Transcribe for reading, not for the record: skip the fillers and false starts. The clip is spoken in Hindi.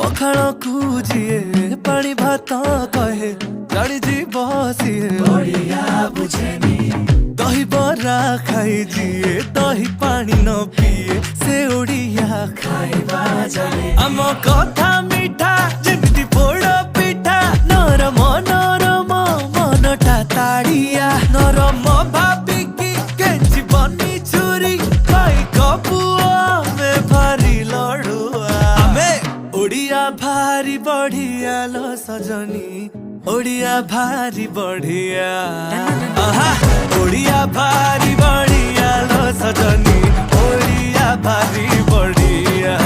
पखाड़ कूजिए पानी भात कहे गाड़ी जी बसिए बढ़िया बुझेनी दही बरा खाई जिए दही पानी न पिए से ओडिया खाइबा जाने आम कथा मिठा जेमिति पोड़ पिठा नरम नरम मनटा ताड़िया नरम भाबिकी केंची बनी छुरी भाई कपुआ में भारी लड़ुआ आमे ओडिया भारी बढ़िया लो सजनी ओडिया भारी बढ़िया आहा ओडिया भारी बढ़िया लो सजनी ओडिया भारी बढ़िया।